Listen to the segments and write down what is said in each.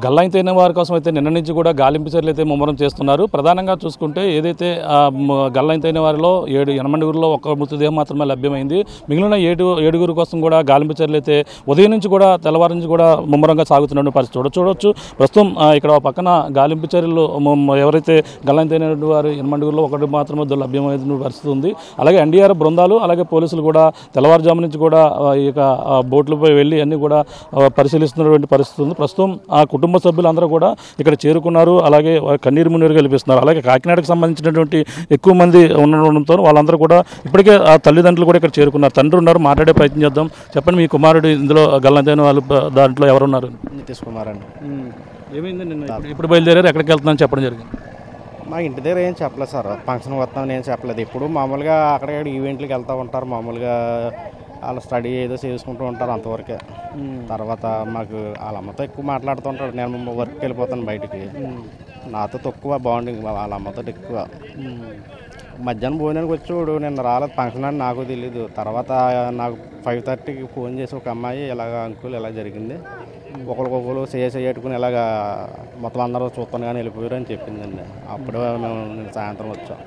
గల్లంతైన వారి కోసం అయితే నిన్న నుంచి కూడా గాలింపు చర్యలు అయితే ముమ్మరం చేస్తున్నారు. ప్రధానంగా చూసుకుంటే ఏదైతే గల్లంతైన వారిలో 8 ఒక మృతదేహం మాత్రమే లభ్యమైంది. మిగిలిన 7 కోసం కూడా గాలింపు చర్యలు అయితే ఉదయం నుంచి కూడా తెల్లవారు నుంచి కూడా ముమ్మరంగా సాగుతున్న పరిస్థితి చూడొచ్చు. ప్రస్తుతం ఇక్కడ పక్కన గాలింపు చర్యలు ఎవరైతే గల్లంతైన వారు 8 ఒకటి మాత్రమే లభ్యమైన పరిస్థితి ఉంది. అలాగే ఎన్డీఆర్ఎఫ్ బృందాలు అలాగే పోలీసులు కూడా తెల్లవారుజాము నుంచి కూడా ఈ యొక్క బోట్లపై వెళ్ళి అన్ని కూడా పరిశీలిస్తున్నటువంటి పరిస్థితి ఉంది. ప్రస్తుతం ఆ కుటుంబ సభ్యులందరూ కూడా ఇక్కడ చేరుకున్నారు. అలాగే కన్నీరు మున్నీరుగా కల్పిస్తున్నారు. అలాగే కాకినాడకు సంబంధించినటువంటి ఎక్కువ మంది ఉండడంతో వాళ్ళందరూ కూడా ఇప్పటికే ఆ తల్లిదండ్రులు కూడా ఇక్కడ చేరుకున్నారు. తండ్రి ఉన్నారు, మాట్లాడే ప్రయత్నం చేద్దాం. చెప్పండి, మీ కుమారుడు ఇందులో గల్లంతైన వాళ్ళు దాంట్లో ఎవరున్నారు? నితీష్ కుమార్ అండి. ఏమైంది నిన్న ఇప్పుడు బయలుదేరారు, ఎక్కడికి వెళ్తున్నాను చెప్పడం జరిగింది? మా ఇంటి దగ్గర ఏం చెప్పలేదు సార్. ఫంక్షన్ వస్తామని ఏం చెప్పలేదు. ఇప్పుడు మామూలుగా అక్కడిక్కడ ఈవెంట్లకి వెళ్తూ ఉంటారు. మామూలుగా వాళ్ళు స్టడీ ఏదో చేసుకుంటూ ఉంటారు అంతవరకే. తర్వాత మాకు వాళ్ళ అమ్మతో ఎక్కువ మాట్లాడుతూ ఉంటాడు. నేను వర్క్కి వెళ్ళిపోతాను బయటికి. నాతో తక్కువ బాండింగ్, వాళ్ళ అమ్మతో ఎక్కువ. మధ్యాహ్నం భోజనానికి వచ్చాడు. నిన్న రాలేదు ఫంక్షన్ అని నాకు తెలీదు. తర్వాత నాకు 5:30కి ఫోన్ చేసి ఒక అమ్మాయి ఇలాగ అంకుల్ ఇలా జరిగింది, ఒకరికొకరు చేయట్టుకుని ఇలాగ మొత్తం అందరూ చూస్తాను కానీ వెళ్ళిపోయారు అని చెప్పిందండి. అప్పుడు మేము సాయంత్రం వచ్చాం.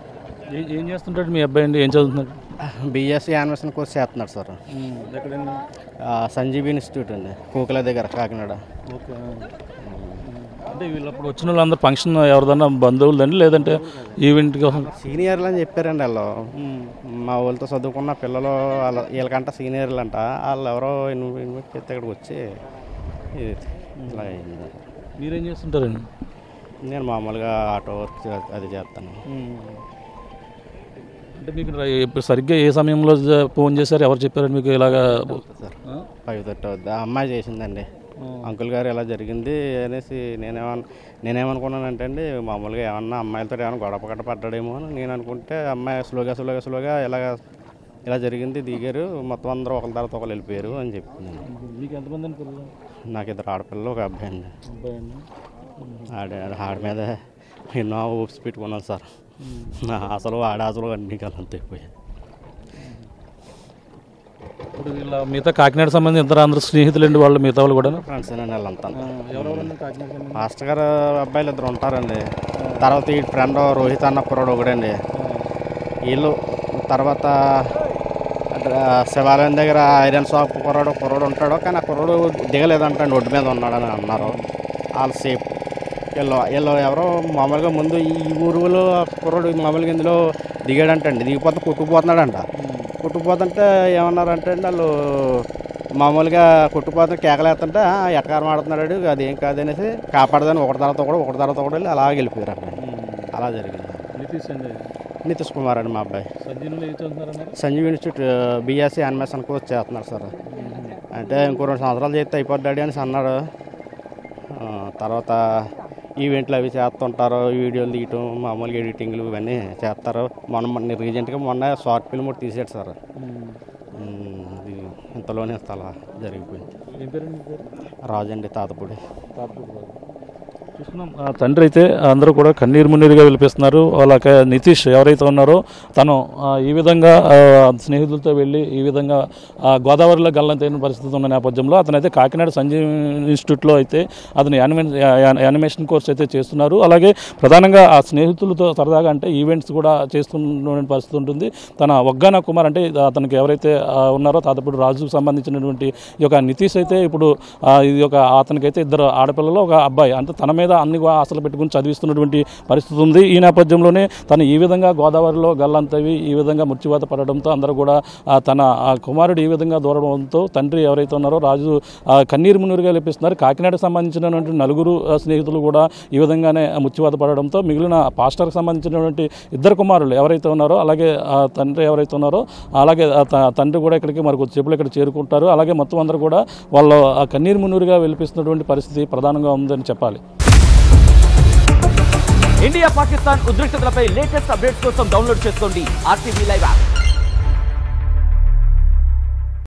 ఏం చేస్తుంటాడు మీ అబ్బాయి అండి? ఏం చదువుతున్నాడు? బీఎస్సీ యానిమేషన్ కోర్స్ చేస్తున్నాడు సార్. సంజీవి ఇన్స్టిట్యూట్ అండి, కోకిల దగ్గర, కాకినాడ. ఓకే. అంటే వీళ్ళప్పుడు వచ్చిన వాళ్ళందరూ ఫంక్షన్ ఎవరిదన్నా బంధువులండి లేదంటే ఈవెంట్ సీనియర్లు అని చెప్పారండి. వాళ్ళు మా వాళ్ళతో చదువుకున్న పిల్లలు వీళ్ళకంట సీనియర్లు అంట. వాళ్ళు ఎవరో ఇన్వైట్ చేస్తే ఇక్కడికి వచ్చి ఇలా అయింది. మీరేం చేస్తుంటారండి? నేను మామూలుగా ఆటో వర్క్ అది చేస్తాను. అంటే మీకు సరిగ్గా ఏ సమయంలో ఫోన్ చేశారు, ఎవరు చెప్పారండి మీకు ఇలాగా? సార్ 5:30 అవుద్ది. ఆ అమ్మాయి చేసిందండి. అంకుల్ గారు ఇలా జరిగింది అనేసి నేనేమనుకున్నానంటే అండి, మామూలుగా ఏమన్నా అమ్మాయిలతో ఏమైనా గొడవ పడ్డాడేమో అని నేను అనుకుంటే, అమ్మాయి స్లోగా ఇలా జరిగింది, దిగారు, మొత్తం అందరూ ఒకరి తర్వాత ఒకరు వెళ్ళిపోయారు అని చెప్పింది. మీకు ఎంతమంది అని పిల్లలు? నాకు 2 ఆడపిల్లలు, ఒక అబ్బాయి అండి. ఆడి మీద ఎన్నో ఊప్స్ పెట్టుకున్నాను సార్. అసలు అన్నీ కలంత అయిపోయాయి. ఇప్పుడు వీళ్ళ మిగతా కాకినాడ సంబంధించి అందరూ స్నేహితులండి వాళ్ళు, మిగతా వాళ్ళు కూడా ఫ్రెండ్స్ అండి వాళ్ళంతా. మాస్టర్ గారు అబ్బాయిలు 2 ఉంటారండి. తర్వాత ఈ ఫ్రెండ్ రోహిత్ అన్న కుర్రాడు ఒకడండి. వీళ్ళు తర్వాత శివాలయం దగ్గర ఐరన్ షాప్ కుర్రాడు ఉంటాడు. కానీ ఆ కుర్రాడు దిగలేదంటండి, ఒడ్డు మీద ఉన్నాడని అన్నారు. వాళ్ళ సేఫ్ వీళ్ళు ఎవరో మామూలుగా ముందు ఈ ఊరులో కుర్రాడు మామూలుగా ఇందులో దిగాడంటండి. దిగిపోతే కొట్టుకుపోతున్నాడంట. కొట్టుకుపోతుంటే ఏమన్నారంటే అండి వాళ్ళు మామూలుగా కొట్టుకుపోతుంటే కేకలేస్తుంటే ఎటకారం ఆడుతున్నాడు, అదేం కాదనేసి కాపాడదని ఒకటి తర్వాత ఒకటి వెళ్ళి అలా వెళ్ళిపోయారంట. అలా జరిగింది. నితీష్ కుమార్ అండి మా అబ్బాయి. Sanjeev institute BSc animation course చేస్తున్నాడు సార్. అంటే ఇంకో 2 సంవత్సరాలు చేస్తే అయిపోద్దాడి అని అన్నాడు. తర్వాత ఈవెంట్లు అవి చేస్తుంటారు, వీడియోలు తీయటం, మామూలుగా ఎడిటింగ్లు ఇవన్నీ చేస్తారు. మొన్న షార్ట్ ఫిల్మ్ కూడా తీసాడు సార్. ఇంతలోనే అలా జరిగిపోయింది. రాజు అండి, తాతపూడి. చూస్తున్నాం తండ్రి అయితే అందరూ కూడా కన్నీరు మున్నీరుగా విలిపిస్తున్నారు. వాళ్ళకి నితీష్ ఎవరైతే ఉన్నారో తను ఈ విధంగా స్నేహితులతో వెళ్ళి ఈ విధంగా గోదావరిలో గల్లంతైన పరిస్థితి ఉన్న నేపథ్యంలో అతనైతే కాకినాడ సంజీవ్ ఇన్స్టిట్యూట్లో అయితే అతను యానిమేషన్ కోర్స్ అయితే చేస్తున్నారు. అలాగే ప్రధానంగా ఆ స్నేహితులతో సరదాగా అంటే ఈవెంట్స్ కూడా చేస్తున్న పరిస్థితి ఉంటుంది. తన ఒగ్గాన కుమార్ అంటే అతనికి ఎవరైతే ఉన్నారో తాతపూడి రాజుకు సంబంధించినటువంటి ఈ యొక్క నితీష్ అయితే ఇప్పుడు ఇది ఒక అతనికైతే 2 ఆడపిల్లలు, ఒక అబ్బాయి, అంటే తన మీద అన్ని ఆశలు పెట్టుకుని చదివిస్తున్నటువంటి పరిస్థితి ఉంది. ఈ నేపథ్యంలోనే తను ఈ విధంగా గోదావరిలో గల్లంతవి ఈ విధంగా మృత్యువాత పడడంతో అందరూ కూడా తన కుమారుడు ఈ విధంగా దూరడంతో తండ్రి ఎవరైతే ఉన్నారో రాజు కన్నీరు మున్నీరుగా లేపిస్తున్నారు. కాకినాడకు సంబంధించినటువంటి 4 స్నేహితులు కూడా ఈ విధంగానే మృత్యువాత పడడంతో మిగిలిన పాస్టర్కి సంబంధించినటువంటి 2 కుమారులు ఎవరైతే ఉన్నారో అలాగే తండ్రి ఎవరైతే ఉన్నారో అలాగే తండ్రి కూడా ఇక్కడికి మరి కొద్దిసేపులో ఇక్కడ చేరుకుంటారు. అలాగే మొత్తం అందరూ కూడా వాళ్ళు కన్నీరు మున్నీరుగా వెలిపిస్తున్నటువంటి పరిస్థితి ప్రధానంగా ఉందని చెప్పాలి. ఇండియా పాకిస్తాన్ ఉద్రిక్తతలపై లేటెస్ట్ అప్డేట్స్ కోసం డౌన్లోడ్ చేసుకోండి RTV లైవ్ యాప్.